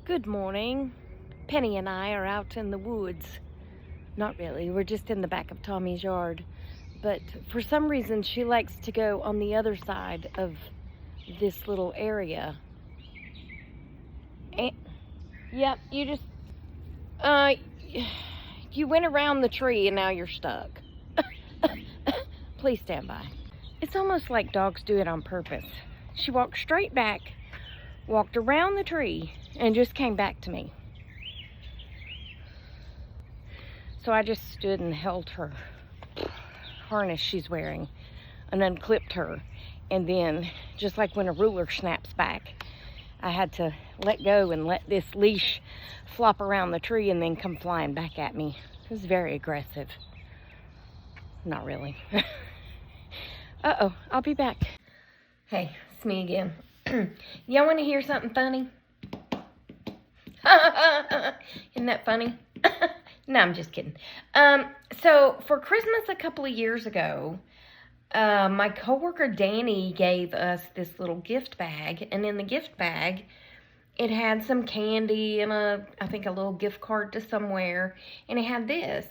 Good morning. Penny and I are out in the woods. Not really, we're just in the back of Tommy's yard. But for some reason, she likes to go on the other side of this little area. And, yep, uh, you went around the tree and now you're stuck. Please stand by. It's almost like dogs do it on purpose. She walked straight back, walked around the tree, and just came back to me. So I just stood and held her harness she's wearing and unclipped her. And then, just like when a ruler snaps back, I had to let go and let this leash flop around the tree and then come flying back at me. It was very aggressive. Not really. Uh-oh, I'll be back. Hey, it's me again. Y'all want to hear something funny? Isn't that funny? No, I'm just kidding. So for Christmas a couple of years ago, my coworker Danny gave us this little gift bag, and in the gift bag, it had some candy and I think a little gift card to somewhere, and it had this.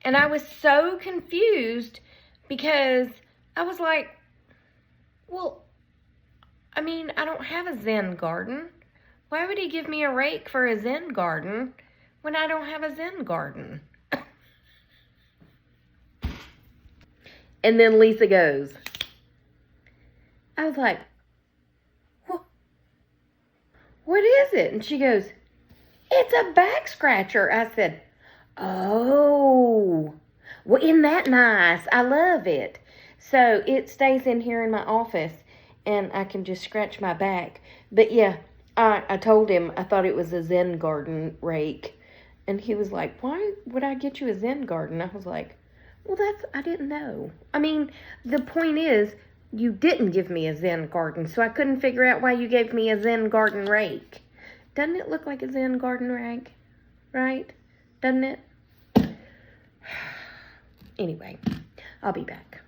And I was so confused because I was like, well, I mean, I don't have a Zen garden. Why would he give me a rake for a Zen garden when I don't have a Zen garden? And then Lisa goes, I was like, what is it? And she goes, it's a back scratcher. I said, oh, well, isn't that nice? I love it. So it stays in here in my office and I can just scratch my back. But yeah, I told him I thought it was a Zen garden rake. And he was like, why would I get you a Zen garden? I was like, well, I didn't know. I mean, the point is, you didn't give me a Zen garden, so I couldn't figure out why you gave me a Zen garden rake. Doesn't it look like a Zen garden rake? Right? Doesn't it? Anyway, I'll be back.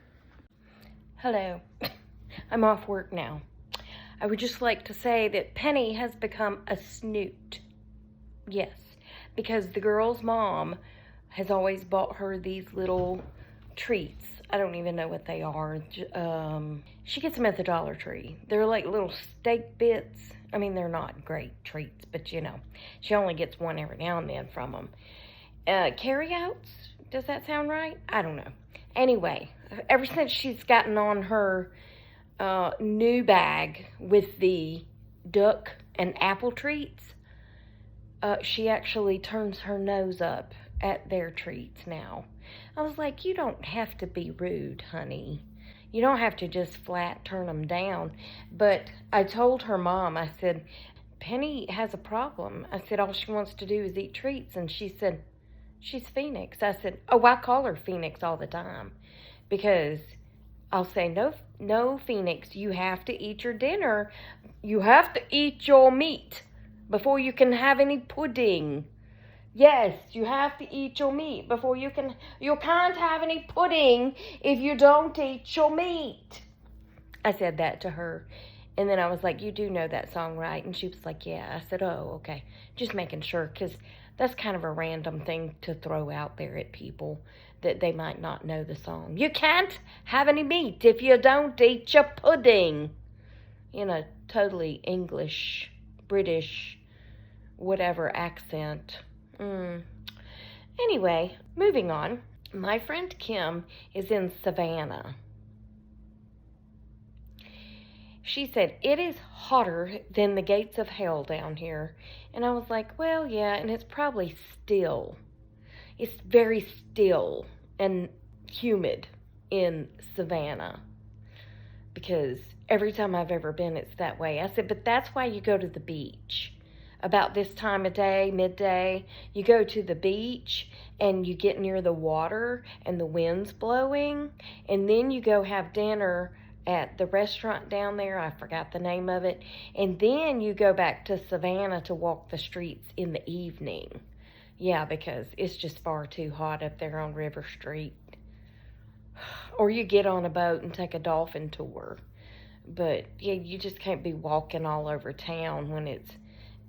Hello. I'm off work now. I would just like to say that Penny has become a snoot. Yes, because the girl's mom has always bought her these little treats. I don't even know what they are. She gets them at the Dollar Tree. They're like little steak bits. I mean, they're not great treats, but you know, she only gets one every now and then from them. Carryouts? Does that sound right? I don't know. Anyway, ever since she's gotten on her new bag with the duck and apple treats, she actually turns her nose up at their treats now. I was like, you don't have to be rude, honey. You don't have to just flat turn them down. But I told her mom, I said, Penny has a problem. I said, all she wants to do is eat treats. And she said, she's Phoenix. I said, oh, I call her Phoenix all the time. Because I'll say, no, Phoenix, you have to eat your dinner. You have to eat your meat before you can have any pudding. Yes, you have to eat your meat before you can't have any pudding if you don't eat your meat. I said that to her. And then I was like, you do know that song, right? And she was like, yeah. I said, oh, okay. Just making sure, because that's kind of a random thing to throw out there at people that they might not know the song. You can't have any meat if you don't eat your pudding. In a totally English, British, whatever accent. Anyway, moving on. My friend Kim is in Savannah. She said, it is hotter than the gates of hell down here. And I was like, well, yeah, and it's probably still. It's very still and humid in Savannah. Because every time I've ever been, it's that way. I said, but that's why you go to the beach. About this time of day, midday, you go to the beach and you get near the water and the wind's blowing, and then you go have dinner at the restaurant down there. I forgot the name of it. And then you go back to Savannah to walk the streets in the evening. Yeah, because it's just far too hot up there on River Street. Or you get on a boat and take a dolphin tour. But yeah, you just can't be walking all over town when it's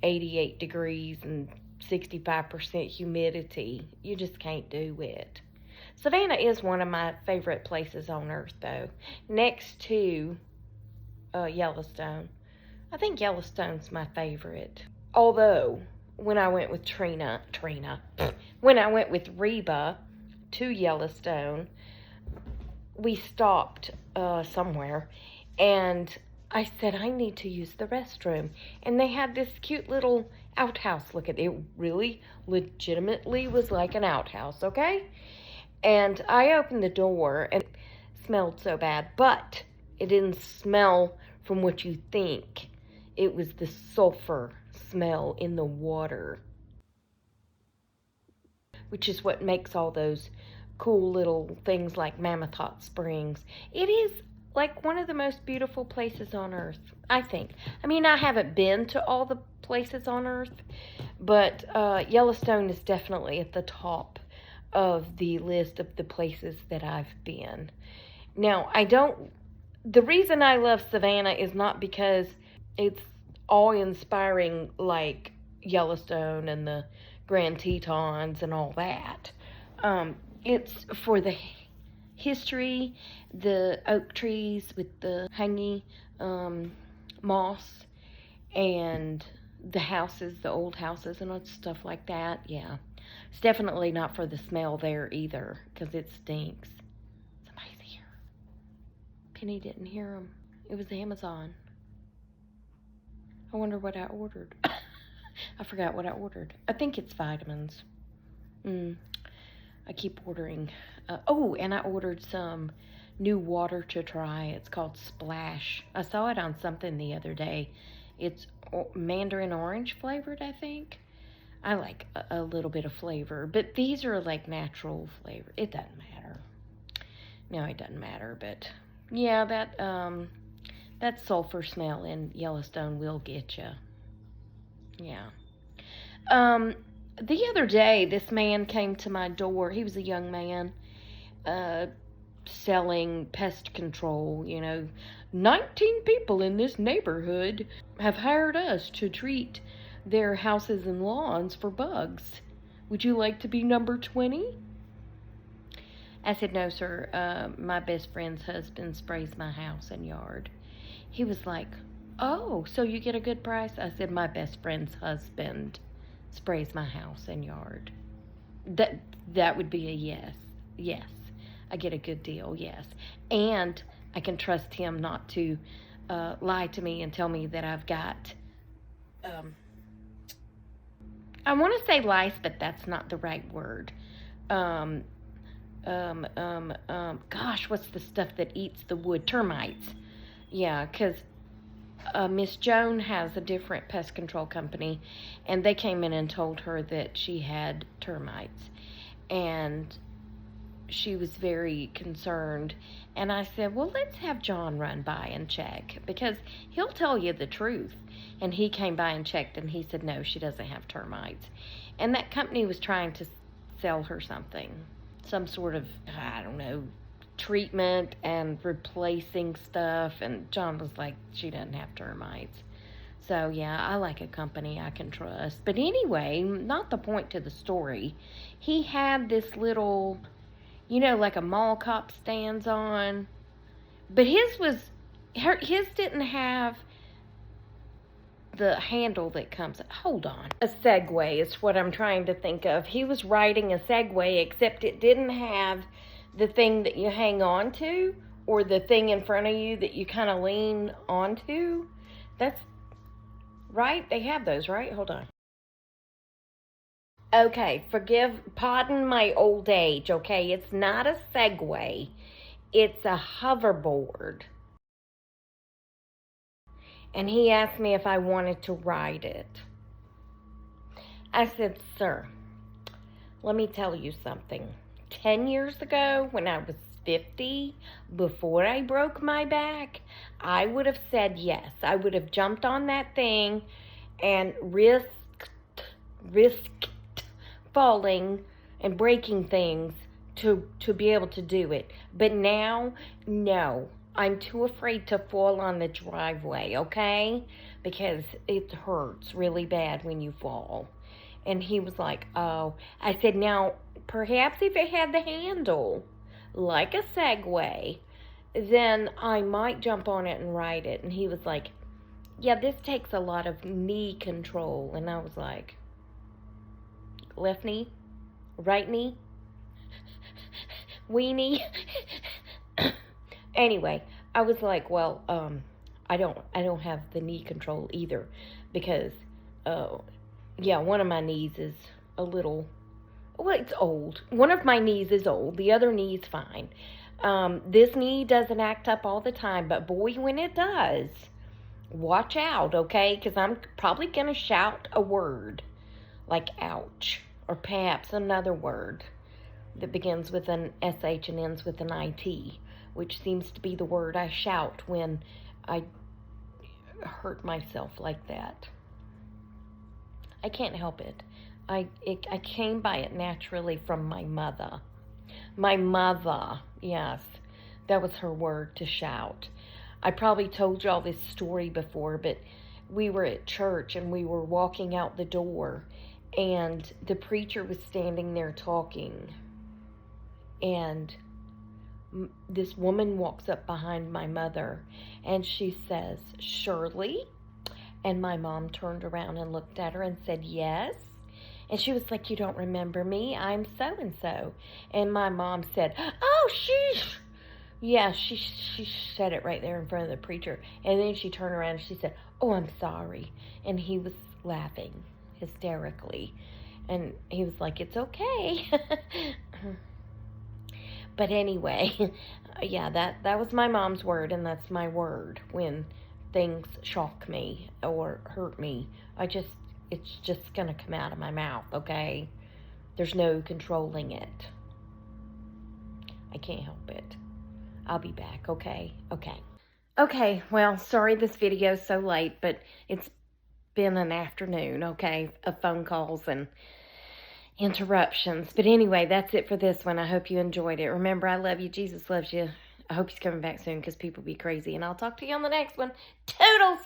88 degrees and 65% humidity. You just can't do it. Savannah is one of my favorite places on earth, though, next to Yellowstone. I think Yellowstone's my favorite. Although, when I went with when I went with Reba to Yellowstone, we stopped somewhere, and I said, I need to use the restroom. And they had this cute little outhouse. Look at it. It really legitimately was like an outhouse, okay? And I opened the door, and it smelled so bad, but it didn't smell from what you think. It was the sulfur smell in the water, which is what makes all those cool little things like Mammoth Hot Springs. It is like one of the most beautiful places on earth, I think. I mean, I haven't been to all the places on earth, but Yellowstone is definitely at the top of the list of the places that I've been. Now, the reason I love Savannah is not because it's awe-inspiring like Yellowstone and the Grand Tetons and all that. It's for the history, the oak trees with the hanging moss, and the houses, the old houses and stuff like that. Yeah, it's definitely not for the smell there either, because it stinks. Somebody's here. Penny didn't hear him. It was Amazon. I wonder what I ordered. I forgot what I ordered. I think it's vitamins. I keep ordering. And I ordered some new water to try. It's called Splash. I saw it on something the other day. It's mandarin orange flavored, I think. I like a little bit of flavor, but these are like natural flavor. It doesn't matter. No, it doesn't matter, but yeah, that sulfur smell in Yellowstone will get you. Yeah. The other day, this man came to my door. He was a young man, selling pest control. 19 people in this neighborhood have hired us to treat their houses and lawns for bugs. Would you like to be number 20? I said, no, sir. My best friend's husband sprays my house and yard. He was like, oh, so you get a good price? I said, my best friend's husband sprays my house and yard. That would be a yes. Yes. I get a good deal, yes. And I can trust him not to lie to me and tell me that I've got, I want to say lice, but that's not the right word. Gosh, what's the stuff that eats the wood? Termites. Yeah, because Miss Joan has a different pest control company, and they came in and told her that she had termites, and she was very concerned. And I said, well, let's have John run by and check, because he'll tell you the truth. And he came by and checked, and he said, no, she doesn't have termites. And that company was trying to sell her something, some sort of, I don't know, treatment and replacing stuff, and John was like, she doesn't have termites. So yeah, I like a company I can trust. But anyway, not the point to the story. He had this little, like a mall cop stands on, but his didn't have the handle that comes, hold on, a Segway is what I'm trying to think of. He was riding a Segway, except it didn't have the thing that you hang on to, or the thing in front of you that you kind of lean onto. That's right. They have those, right? Hold on. Okay, pardon my old age, okay? It's not a Segway. It's a hoverboard. And he asked me if I wanted to ride it. I said, sir, let me tell you something. 10 years ago, when I was 50, before I broke my back, I would have said yes. I would have jumped on that thing and risked falling and breaking things to be able to do it. But now, no. I'm too afraid to fall on the driveway, okay? because it hurts really bad when you fall. And he was like, oh. I said, now, perhaps if it had the handle, like a Segway, then I might jump on it and ride it. And he was like, yeah, this takes a lot of knee control. And I was like, left knee, right knee, weenie. Anyway, I was like, well, I don't have the knee control either, because, yeah, one of my knees is a little, well, it's old. One of my knees is old. The other knee is fine. This knee doesn't act up all the time, but boy, when it does, watch out, okay? Because I'm probably going to shout a word like ouch, or perhaps another word that begins with an SH and ends with an IT, which seems to be the word I shout when I hurt myself like that. I can't help it. I came by it naturally from my mother. My mother, yes, that was her word, to shout. I probably told y'all this story before, but we were at church and we were walking out the door, and the preacher was standing there talking, and this woman walks up behind my mother and she says, Shirley? And my mom turned around and looked at her and said, yes. And she was like, you don't remember me? I'm so-and-so. And my mom said, oh, sheesh. Yeah, she said it right there in front of the preacher. And then she turned around and she said, oh, I'm sorry. And he was laughing hysterically. And he was like, it's okay. But anyway, yeah, that was my mom's word, and that's my word when things shock me or hurt me. It's just going to come out of my mouth, okay? There's no controlling it. I can't help it. I'll be back, okay? Okay. Okay, well, sorry this video is so late, but it's been an afternoon, okay, of phone calls and interruptions. But anyway, that's it for this one. I hope you enjoyed it. Remember, I love you. Jesus loves you. I hope he's coming back soon, because people be crazy. And I'll talk to you on the next one. Toodles!